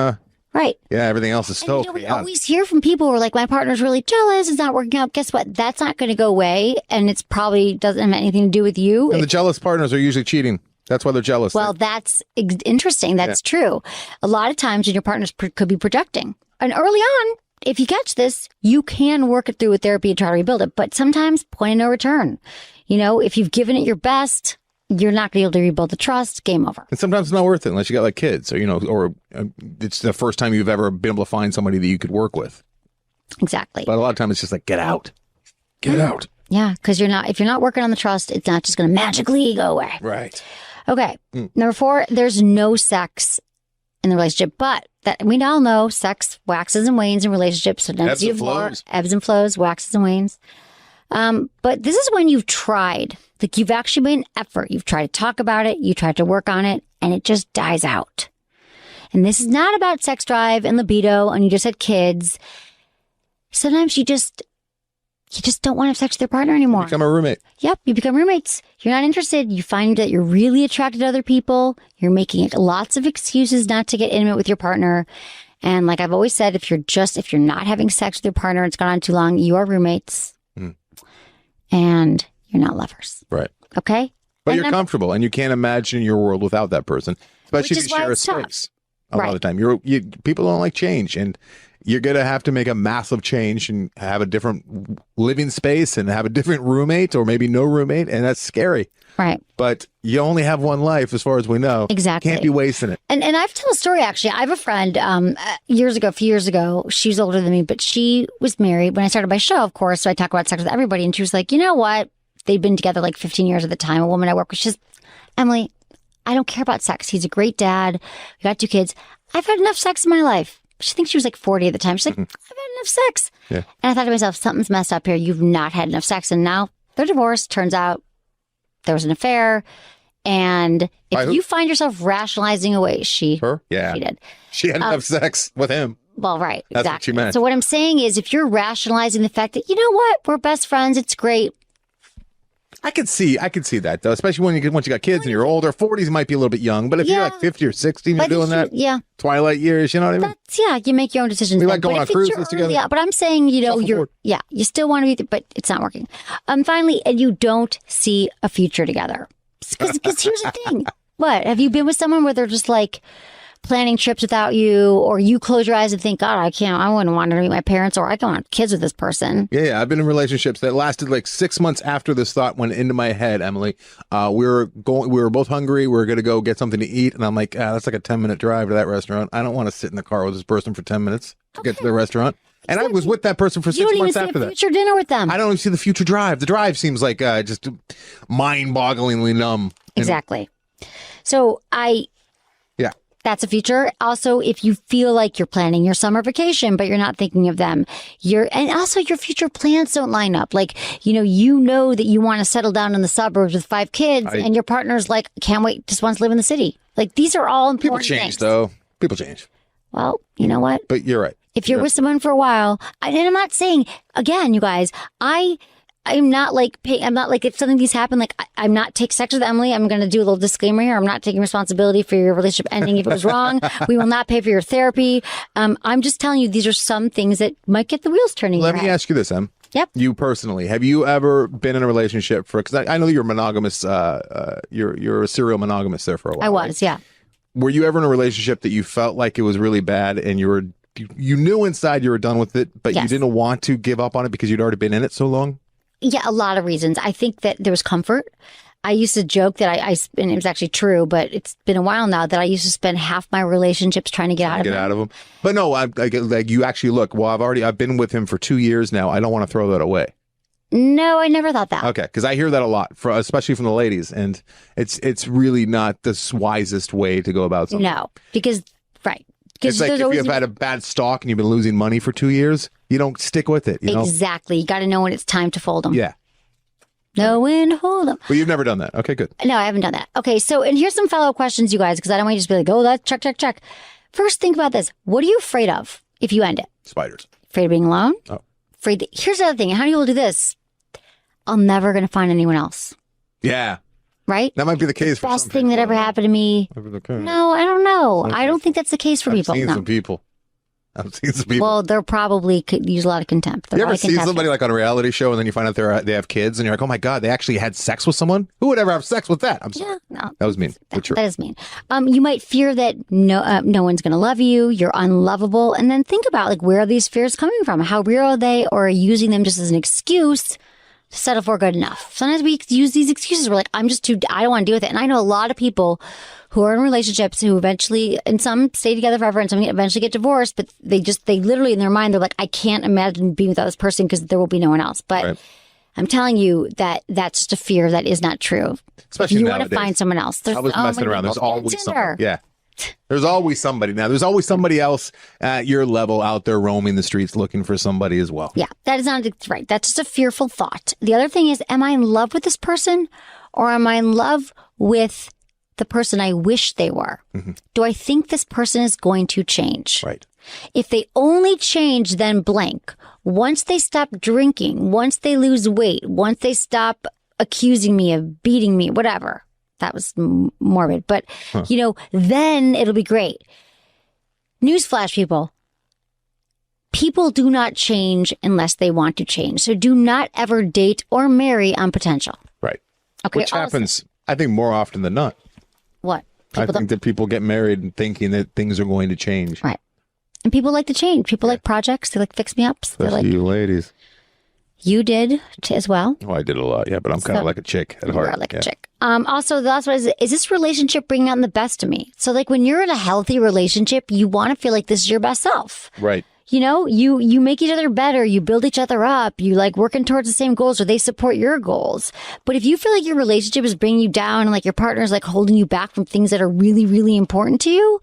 right. Yeah, everything else is so we always hear from people who are like, my partner's really jealous, it's not working out. Guess what? That's not going to go away, and it's probably doesn't have anything to do with you. And the jealous partners are usually cheating. That's why they're jealous. Well, that's interesting. That's true. A lot of times when your partners could be projecting. And early on, if you catch this, you can work it through with therapy and try to rebuild it. But sometimes, point of no return. If you've given it your best, you're not going to be able to rebuild the trust. Game over. And sometimes it's not worth it unless you got like kids, or it's the first time you've ever been able to find somebody that you could work with. Exactly. But a lot of times it's just like, get out. Get out. Yeah, because if you're not working on the trust, it's not just going to magically go away. Right. Okay. Number 4, there's no sex in the relationship, but that we all know sex waxes and wanes in relationships. Sometimes you have more ebbs and flows, waxes and wanes. But this is when you've tried, like you've actually made an effort. You've tried to talk about it. You tried to work on it, and it just dies out. And this is not about sex drive and libido, and you just had kids. sometimes you just don't want to have sex with your partner anymore. Become a roommate. Yep, you become roommates. You're not interested. You find that you're really attracted to other people. You're making lots of excuses not to get intimate with your partner. And like I've always said, if you're not having sex with your partner, it's gone on too long, you are roommates. And you're not lovers. Right. Okay? But you're comfortable and you can't imagine your world without that person, especially if you share a space. A lot of the time, people don't like change, and you're going to have to make a massive change and have a different living space and have a different roommate or maybe no roommate. And that's scary. Right. But you only have one life as far as we know. Exactly. Can't be wasting it. And I've told a story, actually. I have a friend a few years ago. She's older than me, but she was married when I started my show, of course. So I talk about sex with everybody. And she was like, you know what? They'd been together like 15 years at the time. A woman I work with, she's, Emily, I don't care about sex. He's a great dad. We got 2 kids. I've had enough sex in my life. She thinks she was like 40 at the time. She's like, I've had enough sex. Yeah. And I thought to myself, something's messed up here. You've not had enough sex. And now they're divorced. Turns out there was an affair. And if you find yourself rationalizing away, her? Yeah. She did. She had enough sex with him. Well, right. That's exactly. what she meant. So what I'm saying is, if you're rationalizing the fact that, you know what, we're best friends, it's great. I could see that though, especially once you got kids and you're older. 40s might be a little bit young, but if you're like 50 or 60 and you're doing that, twilight years, you know what I mean? You make your own decisions. We like going on cruises together. Yeah, but I'm saying, you still want to be, but it's not working. Finally, and you don't see a future together. Because here's the thing. What? Have you been with someone where they're just like planning trips without you, or you close your eyes and think, God, I wouldn't want to meet my parents, or I don't want kids with this person. Yeah. I've been in relationships that lasted like 6 months after this thought went into my head, Emily. We were both hungry. We were going to go get something to eat. And I'm like, that's like a 10-minute drive to that restaurant. I don't want to sit in the car with this person for 10 minutes to get to the restaurant. And I was with that person for 6 months after that. You don't even see a future dinner with them. I don't even see the future drive. The drive seems like just mind-bogglingly numb. Exactly. So that's a future. Also, if you feel like you're planning your summer vacation, but you're not thinking of them, and also your future plans don't line up. Like, you know that you want to settle down in the suburbs with 5 kids, and your partner's like, can't wait, just wants to live in the city. Like, these are all important things. People change, though. People change. Well, you know what? But you're right. If you're with someone for a while, and I'm not saying, again, you guys, I'm not like, if something these happen, like I'm not take sex with Emily. I'm going to do a little disclaimer here. I'm not taking responsibility for your relationship ending if it was wrong. We will not pay for your therapy. I'm just telling you, these are some things that might get the wheels turning. Let me ask you this, Em. Yep. You personally, have you ever been in a relationship because I know you're monogamous, you're a serial monogamous there for a while. I was, right? Yeah. Were you ever in a relationship that you felt like it was really bad and you knew inside you were done with it, but you didn't want to give up on it because you'd already been in it so long? Yeah, a lot of reasons. I think that there was comfort. I used to joke that and it was actually true, but it's been a while now, that I used to spend half my relationships trying to get out of them. But no, like you actually look, well, I've been with him for 2 years now. I don't want to throw that away. No, I never thought that. Okay, because I hear that a lot, especially from the ladies, and it's really not the wisest way to go about something. No, because, right. It's like if you've had a bad stock and you've been losing money for 2 years, you don't stick with it. You know? Exactly. You got to know when it's time to fold them. Yeah. Know when to hold them. Well, you've never done that. Okay, good. No, I haven't done that. Okay, so, and here's some follow-up questions, you guys, because I don't want you to just be like, oh, that's check. First, think about this. What are you afraid of if you end it? Spiders. Afraid of being alone? Oh. Here's the other thing. How do you do this? I'm never going to find anyone else. Yeah. Right? That might be the case for some people. Best thing that ever happened to me. No, I don't know. I don't think that's the case for people. I've seen some people. Well, they're probably could use a lot of contempt. You ever see somebody like on a reality show and then you find out they have kids and you're like, oh my God, they actually had sex with someone? Who would ever have sex with that? I'm sorry. Yeah, no. That was mean. That is mean. You might fear that no one's going to love you. You're unlovable. And then think about, like, where are these fears coming from? How real are they? Or are you using them just as an excuse to settle for good enough? Sometimes we use these excuses. We're like, I don't want to deal with it. And I know a lot of people who are in relationships who eventually, and some stay together forever and some eventually get divorced, but they literally in their mind, they're like, I can't imagine being without this person because there will be no one else. But right. I'm telling you that that's just a fear that is not true. Especially if you nowadays. want to find someone else. I was messing around. There's always somebody. Yeah. There's always somebody now. There's always somebody else at your level out there roaming the streets looking for somebody as well. Yeah, that is not right. That's just a fearful thought. The other thing is, am I in love with this person or am I in love with the person I wish they were? Mm-hmm. Do I think this person is going to change? Right. If they only change, then blank, once they stop drinking, once they lose weight, once they stop accusing me of beating me, whatever. That was morbid, but then it'll be great. Newsflash, people. People do not change unless they want to change. So do not ever date or marry on potential. Right. Okay. Which happens, I think, more often than not. What? I think that people get married and thinking that things are going to change. Right. And people like to change. People like projects. They like fix-me-ups. Especially you ladies. You did as well. Oh, I did a lot. Yeah, but I'm kind of like a chick at heart. You are like a chick. Also, the last one is this relationship bringing out the best of me? So like when you're in a healthy relationship, you want to feel like this is your best self. Right. You make each other better. You build each other up. You like working towards the same goals or they support your goals. But if you feel like your relationship is bringing you down and like your partner is like holding you back from things that are really, really important to you,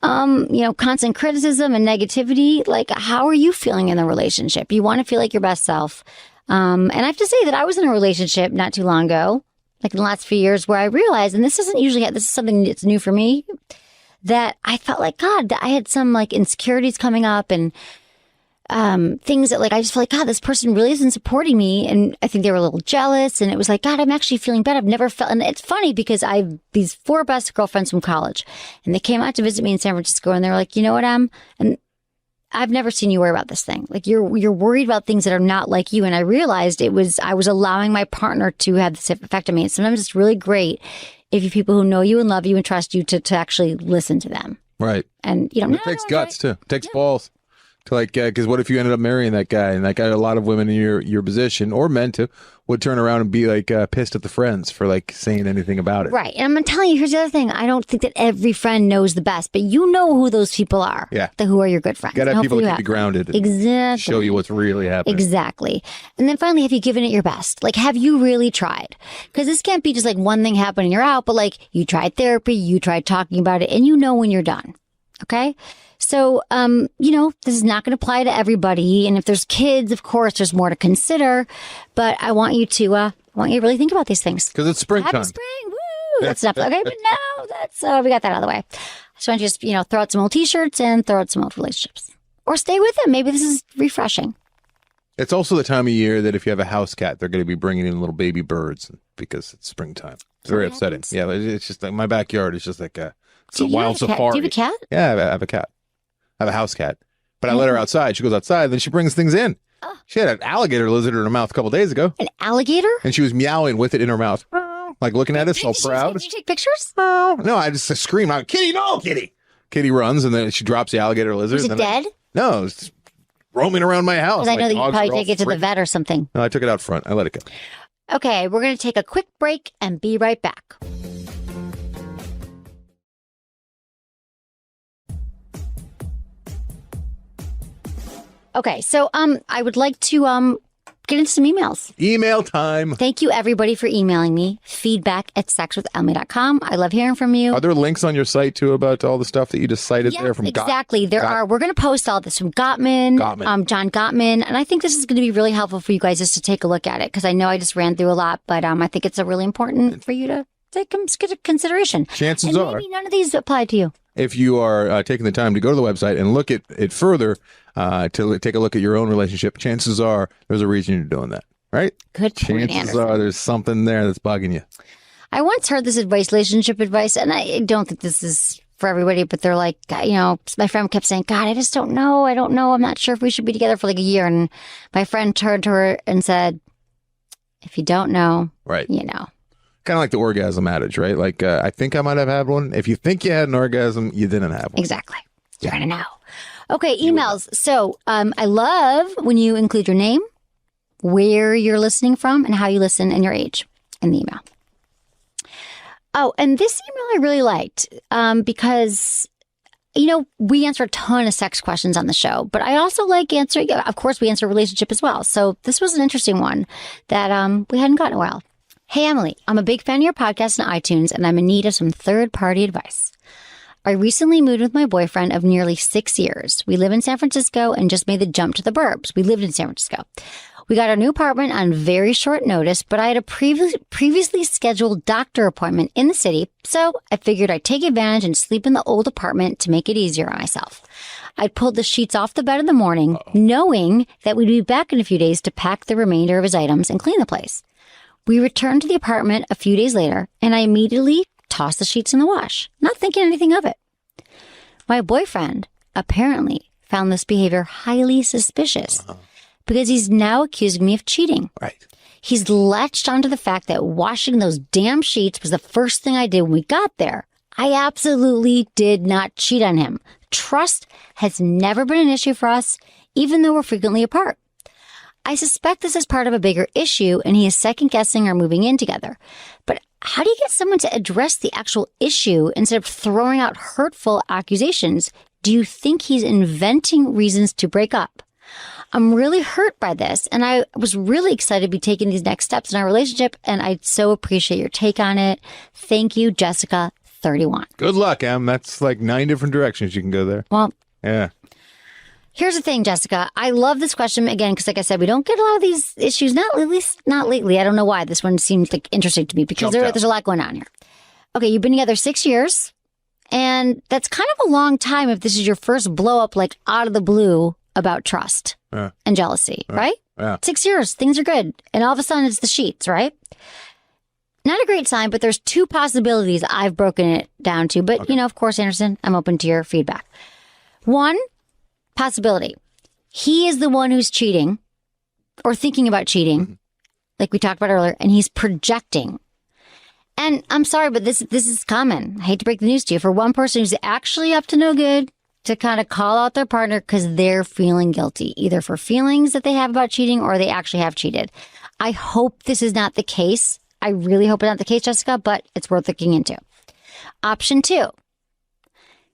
constant criticism and negativity, like how are you feeling in the relationship? You want to feel like your best self. And I have to say that I was in a relationship not too long ago, like in the last few years where I realized, and this is something that's new for me, that I felt like, God, that I had some like insecurities coming up and things that like, I just felt like, God, this person really isn't supporting me. And I think they were a little jealous. And it was like, God, I'm actually feeling bad. I've never felt, and it's funny because I have these 4 best girlfriends from college and they came out to visit me in San Francisco and they were like, you know what, and I've never seen you worry about this thing. Like you're worried about things that are not like you. And I realized I was allowing my partner to have this effect on me. And sometimes it's really great if you people who know you and love you and trust you to actually listen to them. Right. And it takes guts too. It takes balls to like, because what if you ended up marrying that guy and that guy, a lot of women in your position or men too would turn around and be like pissed at the friends for like saying anything about it. Right. And I'm telling you, here's the other thing. I don't think that every friend knows the best, but you know who those people are. Yeah. Who are your good friends. You gotta have people that can be grounded. Exactly. Show you what's really happening. Exactly. And then finally, have you given it your best? Like, have you really tried? Because this can't be just like one thing happened and you're out, but like you tried therapy, you tried talking about it, and you know when you're done. Okay? So, this is not going to apply to everybody. And if there's kids, of course, there's more to consider. But I want you to really think about these things. Because it's springtime. Happy spring. Woo! That's enough. Okay, but now that's, we got that out of the way. So I want you to throw out some old t-shirts and throw out some old relationships. Or stay with them. Maybe this is refreshing. It's also the time of year that if you have a house cat, they're going to be bringing in little baby birds because it's springtime. It's very upsetting. Yeah, it's just like my backyard is just like it's a wild safari. Do you have a cat? Yeah, I have a cat. I have a house cat. But I let her outside. She goes outside, then she brings things in. Oh. She had an alligator lizard in her mouth a couple days ago. An alligator? And she was meowing with it in her mouth. Like looking at us, all proud. Did you take pictures? Oh, no, I just screamed out, Kitty, no, Kitty. Kitty runs, and then she drops the alligator lizard. Was it dead? No, it's roaming around my house. Because I know that you probably take it to the vet or something. No, I took it out front. I let it go. Okay, we're going to take a quick break and be right back. Okay, so I would like to get into some emails. Email time. Thank you, everybody, for emailing me. feedback@sexwithemily.com. I love hearing from you. Are there links on your site, too, about all the stuff that you just cited there from exactly. There are. We're going to post all this from Gottman. John Gottman. And I think this is going to be really helpful for you guys just to take a look at it, because I know I just ran through a lot, but I think it's a really important for you to take into consideration. Chances are. Maybe none of these apply to you. If you are taking the time to go to the website and look at it further, to take a look at your own relationship, chances are there's a reason you're doing that, right? Good point, Chances are there's something there that's bugging you. I once heard this relationship advice, and I don't think this is for everybody, but they're like, my friend kept saying, God, I just don't know. I don't know. I'm not sure if we should be together for like a year. And my friend turned to her and said, if you don't know, right, you know. Kind of like the orgasm adage, right? Like, I think I might have had one. If you think you had an orgasm, you didn't have one. Exactly. You're going to know. Okay, emails. So I love when you include your name, where you're listening from, and how you listen, and your age in the email. Oh, and this email I really liked because, we answer a ton of sex questions on the show, but I also like answering, of course, we answer relationship as well. So this was an interesting one that we hadn't gotten in a while. Hey, Emily, I'm a big fan of your podcast on iTunes, and I'm in need of some third-party advice. I recently moved with my boyfriend of nearly 6 years. We live in San Francisco and just made the jump to the burbs. We lived in San Francisco. We got our new apartment on very short notice, but I had a previously scheduled doctor appointment in the city, so I figured I'd take advantage and sleep in the old apartment to make it easier on myself. I'd pulled the sheets off the bed in the morning, knowing that we'd be back in a few days to pack the remainder of his items and clean the place. We returned to the apartment a few days later, and I immediately tossed the sheets in the wash, not thinking anything of it. My boyfriend apparently found this behavior highly suspicious because he's now accusing me of cheating. Right. He's latched onto the fact that washing those damn sheets was the first thing I did when we got there. I absolutely did not cheat on him. Trust has never been an issue for us, even though we're frequently apart. I suspect this is part of a bigger issue, and he is second-guessing our moving in together. But how do you get someone to address the actual issue instead of throwing out hurtful accusations? Do you think he's inventing reasons to break up? I'm really hurt by this, and I was really excited to be taking these next steps in our relationship, and I so appreciate your take on it. Thank you, Jessica, 31. Good luck, Em. That's like 9 different directions you can go there. Well, yeah. Here's the thing, Jessica. I love this question again because, like I said, we don't get a lot of these issues. Not at least not lately. I don't know why. This one seems like interesting to me because there's a lot going on here. Okay, you've been together 6 years, and that's kind of a long time if this is your first blow up, like out of the blue about trust and jealousy, right? Yeah. 6 years, things are good, and all of a sudden it's the sheets, right? Not a great sign, but there's 2 possibilities I've broken it down to. But you know, of course, Anderson, I'm open to your feedback. One possibility. He is the one who's cheating or thinking about cheating, like we talked about earlier, and he's projecting. And I'm sorry, but this is common. I hate to break the news to you. For one person who's actually up to no good to kind of call out their partner because they're feeling guilty, either for feelings that they have about cheating or they actually have cheated. I hope this is not the case. I really hope it's not the case, Jessica, but it's worth looking into. Option 2.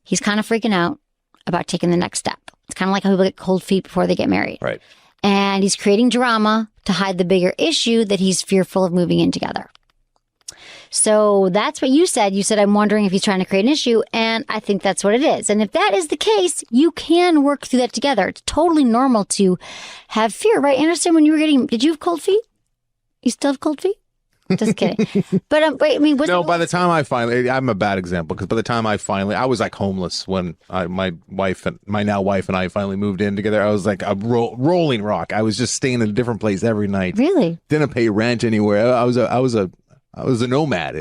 He's kind of freaking out about taking the next step. It's kind of like how people get cold feet before they get married. Right. And he's creating drama to hide the bigger issue that he's fearful of moving in together. So that's what you said. You said, I'm wondering if he's trying to create an issue. And I think that's what it is. And if that is the case, you can work through that together. It's totally normal to have fear, right? Anderson, when you were did you have cold feet? You still have cold feet? Just kidding. But wait, I mean, no, by the time I finally, I'm a bad example because by the time I was like homeless when my now wife and I finally moved in together. I was like a rolling rock. I was just staying in a different place every night. Really? Didn't pay rent anywhere. I was a nomad.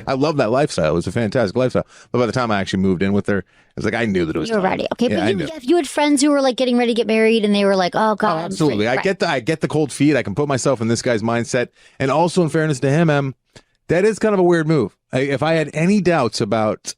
I love that lifestyle. It was a fantastic lifestyle. But by the time I actually moved in with her, it was like I knew that it was. You were time. ready, okay? Yeah, but if you had friends who were like getting ready to get married, and they were like, "Oh God, absolutely." I get the cold feet. I can put myself in this guy's mindset, and also in fairness to him, that is kind of a weird move. If I had any doubts about,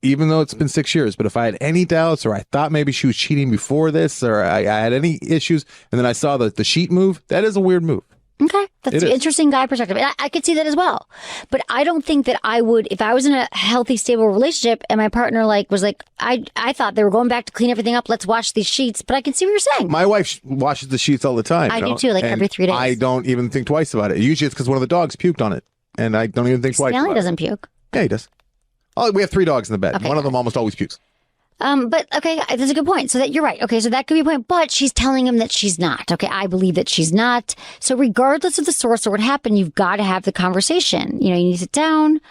even though it's been 6 years, but if I had any doubts, or I thought maybe she was cheating before this, or I had any issues, and then I saw the sheet move, that is a weird move. Okay. That's an interesting guy perspective. And I could see that as well. But I don't think that I would, if I was in a healthy, stable relationship and my partner was like, I thought they were going back to clean everything up. Let's wash these sheets. But I can see what you're saying. My wife washes the sheets all the time. I do too, like every 3 days. I don't even think twice about it. Usually it's because one of the dogs puked on it. And I don't even think twice about it. Stanley doesn't puke. Yeah, he does. Oh, we have 3 dogs in the bed. Okay. One of them almost always pukes. But okay, that's a good point. So that you're right. Okay, so that could be a point, but she's telling him that she's not. Okay, I believe that she's not. So regardless of the source or what happened, you've got to have the conversation. You need to sit down,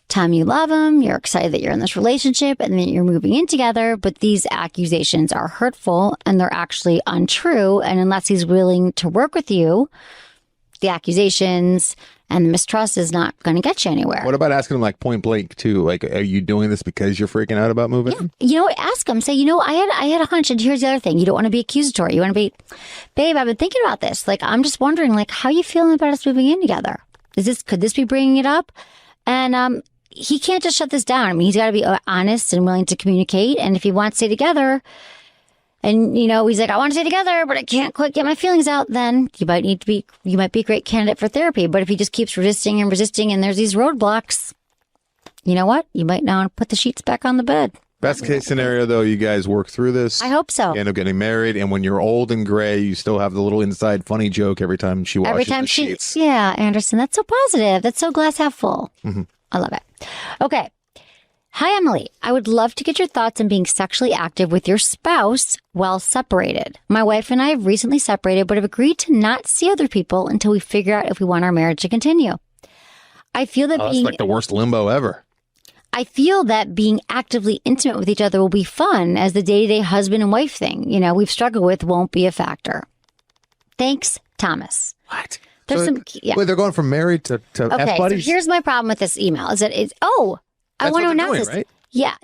tell him you love him, you're excited that you're in this relationship, and then you're moving in together. But these accusations are hurtful and they're actually untrue. And unless he's willing to work with you, the accusations and the mistrust is not going to get you anywhere. What about asking him like point blank too? Like, are you doing this because you're freaking out about moving? Yeah. Ask him. Say, I had a hunch, and here's the other thing. You don't want to be accusatory. You want to be, babe, I've been thinking about this. Like, I'm just wondering, like, how you feeling about us moving in together? Could this be bringing it up? And he can't just shut this down. I mean, he's got to be honest and willing to communicate. And if he wants to stay together, and, he's like, I want to stay together, but I can't quite get my feelings out, then you might be a great candidate for therapy. But if he just keeps resisting and there's these roadblocks, you know what? You might now put the sheets back on the bed. Best case scenario, though, you guys work through this. I hope so. You end up getting married, and when you're old and gray, you still have the little inside funny joke every time she washes the sheets. Yeah, Anderson, that's so positive. That's so glass half full. Mm-hmm. I love it. Okay. Hi, Emily. I would love to get your thoughts on being sexually active with your spouse while separated. My wife and I have recently separated, but have agreed to not see other people until we figure out if we want our marriage to continue. I feel that that's like the worst limbo ever. I feel that being actively intimate with each other will be fun as the day-to-day husband and wife thing, we've struggled with won't be a factor. Thanks, Thomas. What? There's Wait, they're going from married to okay, F-buddies? so here's my problem with this email is that I want to announce this. Right? Yeah.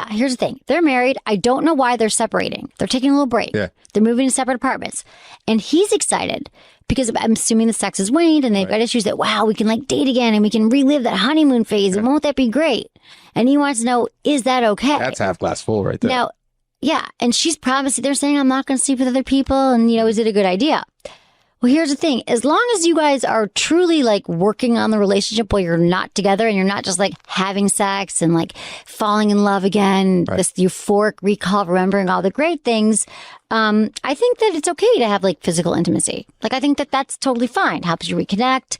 Here's the thing. They're married. I don't know why they're separating. They're taking a little break. Yeah. They're moving to separate apartments. And he's excited because I'm assuming the sex has waned and they've got issues that, wow, we can date again and we can relive that honeymoon phase. And won't that be great? And he wants to know, is that okay? That's half glass full right there. Now, yeah. And she's promised, they're saying, I'm not going to sleep with other people. And, is it a good idea? Well, here's the thing. As long as you guys are truly working on the relationship while you're not together and you're not just having sex and falling in love again, right. This euphoric recall of remembering all the great things, I think that it's okay to have physical intimacy. I think that that's totally fine. Helps you reconnect.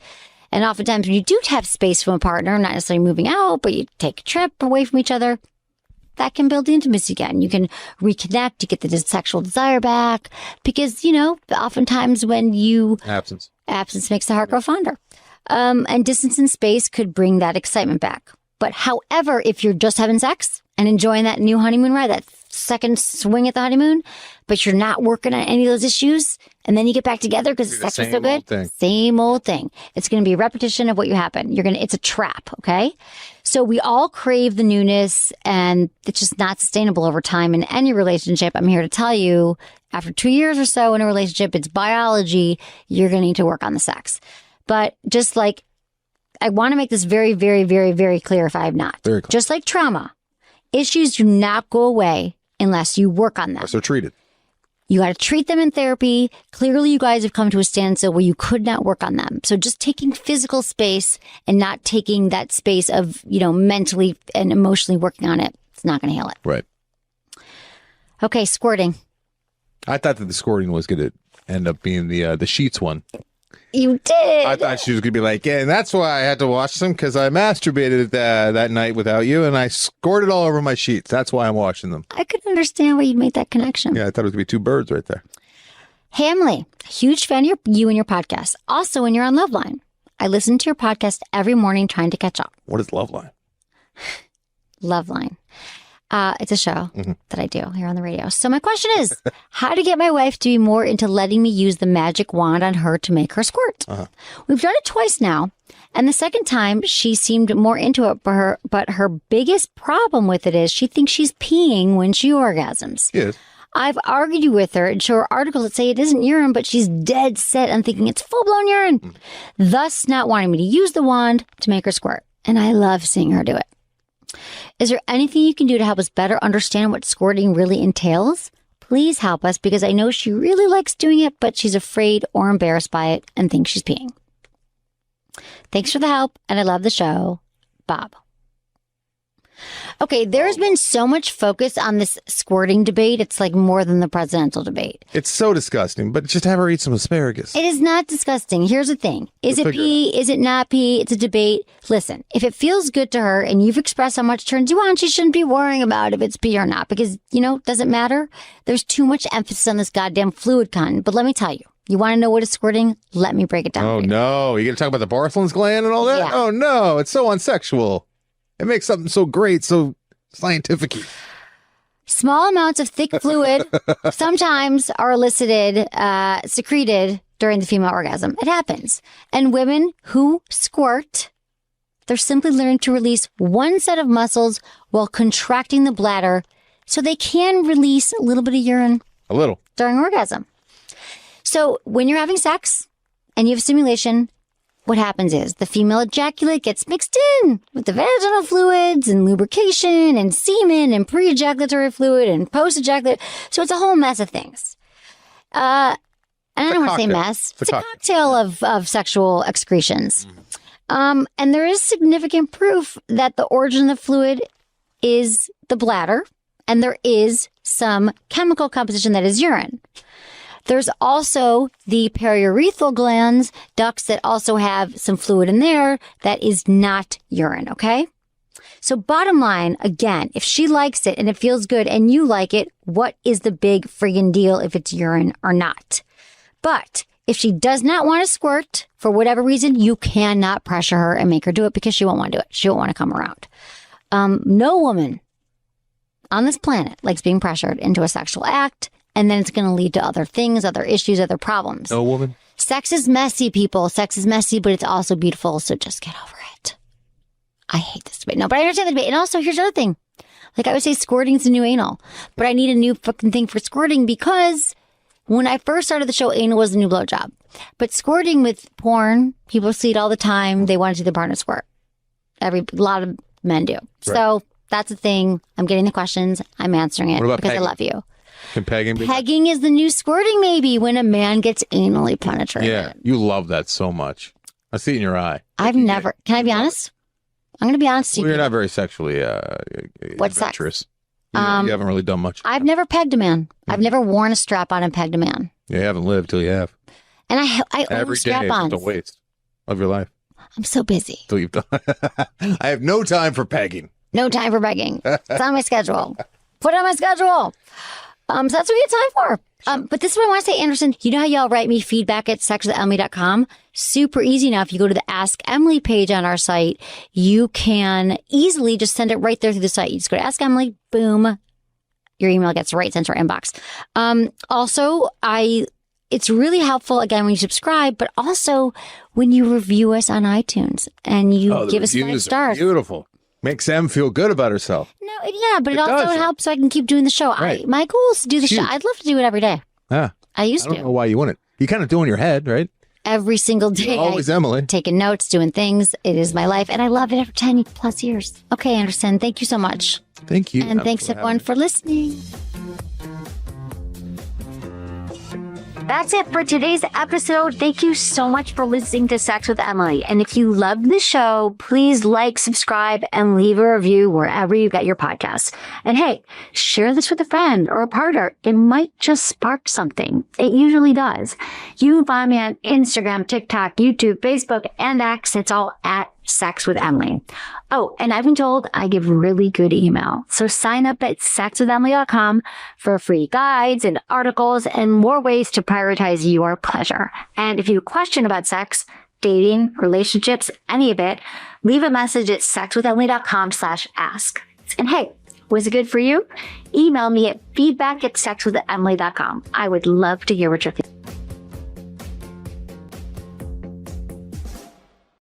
And oftentimes when you do have space from a partner, not necessarily moving out, but you take a trip away from each other, that can build the intimacy again. You can reconnect, you get the sexual desire back because, oftentimes when absence makes the heart grow fonder. And distance and space could bring that excitement back. But however, if you're just having sex and enjoying that new honeymoon ride, that second swing at the honeymoon, but you're not working on any of those issues, and then you get back together because the sex was so good, same old thing. It's going to be a repetition of what you happened. It's a trap, okay? So we all crave the newness, and it's just not sustainable over time in any relationship. I'm here to tell you, after 2 years or so in a relationship, it's biology. You're going to need to work on the sex. But just I want to make this very, very, very, very clear if I have not. Very clear. Just like trauma, issues do not go away unless you work on them. So treated. You got to treat them in therapy. Clearly, you guys have come to a standstill where you could not work on them. So just taking physical space and not taking that space of, mentally and emotionally working on it, it's not going to heal it. Right. Okay, squirting. I thought that the squirting was going to end up being the sheets one. You did. I thought she was going to be yeah, and that's why I had to wash them because I masturbated that night without you and I squirted all over my sheets. That's why I'm washing them. I could understand why you'd make that connection. Yeah, I thought it was going to be two birds right there. Hamley, huge fan of you and your podcast. Also, when you're on Loveline, I listen to your podcast every morning trying to catch up. What is Loveline? Loveline. It's a show that I do here on the radio. So my question is, how to get my wife to be more into letting me use the magic wand on her to make her squirt? We've done it twice now. And the second time she seemed more into it, but her biggest problem with it is she thinks she's peeing when she orgasms. Yes. I've argued with her and show her articles that say it isn't urine, but she's dead set on thinking it's full-blown urine, thus not wanting me to use the wand to make her squirt. And I love seeing her do it. Is there anything you can do to help us better understand what squirting really entails? Please help us because I know she really likes doing it, but she's afraid or embarrassed by it and thinks she's peeing. Thanks for the help, and I love the show. Bob. Okay, there's been so much focus on this squirting debate. It's more than the presidential debate. It's so disgusting, but just have her eat some asparagus. It is not disgusting. Here's the thing. Is it pee? Is it not pee? It's a debate. Listen, if it feels good to her and you've expressed how much turns you on, she shouldn't be worrying about if it's pee or not because, does it matter? There's too much emphasis on this goddamn fluid content. But let me tell you. You want to know what is squirting? Let me break it down. Oh, no. You're going to talk about the Bartholin's gland and all that? Yeah. Oh, no. It's so unsexual. It makes something so great, so scientific. Small amounts of thick fluid sometimes are secreted during the female orgasm. It happens. And women who squirt, they're simply learning to release one set of muscles while contracting the bladder so they can release a little bit of urine. A little. During orgasm. So when you're having sex and you have stimulation, what happens is the female ejaculate gets mixed in with the vaginal fluids and lubrication and semen and pre-ejaculatory fluid and post-ejaculate. So it's a whole mess of things. And I don't want to say mess. It's a cocktail of sexual excretions. And there is significant proof that the origin of the fluid is the bladder, and there is some chemical composition that is urine. There's also the periurethral glands, ducts that also have some fluid in there that is not urine, okay? So bottom line, again, if she likes it and it feels good and you like it, what is the big friggin' deal if it's urine or not? But if she does not want to squirt, for whatever reason, you cannot pressure her and make her do it because she won't want to do it. She won't want to come around. No woman on this planet likes being pressured into a sexual act, and then it's going to lead to other things, other issues, other problems. No woman. Sex is messy, people. Sex is messy, but it's also beautiful. So just get over it. I hate this debate. No, but I understand the debate. And also, here's the other thing. Like I would say, squirting's the new anal, but I need a new fucking thing for squirting because when I first started the show, anal was the new blowjob. But squirting with porn, people see it all the time. They want to see their partner squirt. A lot of men do. Right. So that's the thing. I'm getting the questions. I'm answering it because pegging? I love you. Can pegging be Pegging is the new squirting, maybe, when a man gets anally penetrated. Yeah, you love that so much. I see it in your eye. I've never. Can I be honest? I'm going to be honest with you. You're not very sexually adventurous. You haven't really done much. I've never pegged a man. I've never worn a strap on and pegged a man. You haven't lived till you have. And I own every day is the waste of your life. I'm so busy. So you've done. I have no time for pegging. No time for begging. It's on my schedule. Put it on my schedule. So that's what we have time for. But this is what I want to say, Anderson. You know how y'all write me feedback at sexwithemily.com? Super easy now. If you go to the Ask Emily page on our site, you can easily just send it right there through the site. You just go to Ask Emily, boom. Your email gets right sent to our inbox. Also, it's really helpful, again, when you subscribe, but also when you review us on iTunes and you give us 5 stars. Beautiful. Makes them feel good about herself. No, yeah, but it also helps so I can keep doing the show. Right. My goal is to do the show. I'd love to do it every day. Yeah. I don't know why you wouldn't. You kind of do in your head, right? Every single day. You're always Emily. Taking notes, doing things. It is my life, and I love it for 10 plus years. Okay, Anderson, thank you so much. Thank you. And thanks, everyone, for listening. That's it for today's episode. Thank you so much for listening to Sex with Emily. And if you loved the show, please like, subscribe, and leave a review wherever you get your podcasts. And hey, share this with a friend or a partner. It might just spark something. It usually does. You can find me on Instagram, TikTok, YouTube, Facebook, and X. It's all at Sex with Emily. Oh, and I've been told I give really good email. So sign up at sexwithemily.com for free guides and articles and more ways to prioritize your pleasure. And if you have a question about sex, dating, relationships, any of it, leave a message at sexwithemily.com/ask. And hey, was it good for you? Email me at feedback@sexwithemily.com. I would love to hear what you're thinking.